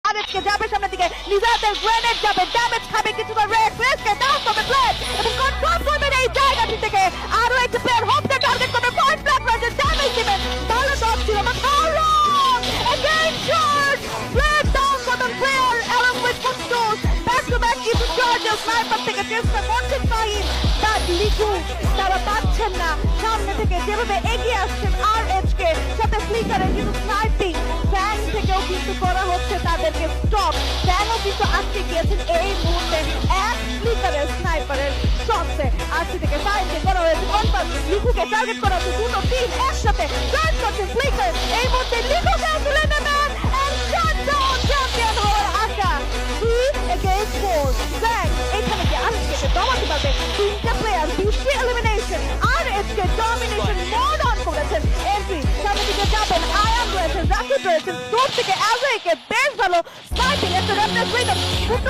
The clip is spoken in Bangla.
আরেককে যাবে সামনের দিকে নিজাতের গ্রেনেড যাবে ড্যামেজ খাবে কিছুটা রেড ফ্রেশকে ডাউন করবে প্লেট এবং কন্ট্রোল করবেন এই জায়গাটি থেকে আরো একটি প্লেয়ার হোপকে টার্গেট করবে পয়েন্ট ব্ল্যাক রয়েছে ড্যামেজ দিবেন ভালো ডট ছিল but again shot plate down করবেন player along with Kuntus back to back কিছু চার্জেস স্নাইপার থেকে চেষ্টা করছেন ফাহিম বাট লিকু তারা পাচ্ছেন না সামনে থেকে যেভাবে এগিয়ে আসছেন RH কে সাথে ফ্লিকারের কিন্তু স্নাইপিং ফ্যাং থেকেও কিন্তু করা হচ্ছে তাদেরকে স্টপ ফ্যাংও কিন্তু আটকে গিয়েছেন এই মুহূর্তে এক ফ্লিকারের স্নাইপারের শটসে আরসি থেকে ফাইটে করা হয়েছে কনফার্ম লিকুকে টার্গেট করা হচ্ছে দুটো টিম একসাথে টার্ন করছে ফ্লিকার এই মুহূর্তে লিকুকে তুলে নেবেন এন্ড শাট ডাউন চ্যাম্পিয়ন হওয়ার আশা 3 against 4 ফ্যাং এখানে কি আরসিকে দমাতে পারবে তিনটা প্লেয়ার দুটি elimination RH K domination mode on করেছেন এন্ট্রি সামনে দিকে যাবেন আয়াম রয়েছে রাকিব রয়েছে দূর থেকে অ্যাজয়কে বেশ ভালো স্নাইপিং একটা রেফারেন্স রিদম দুটো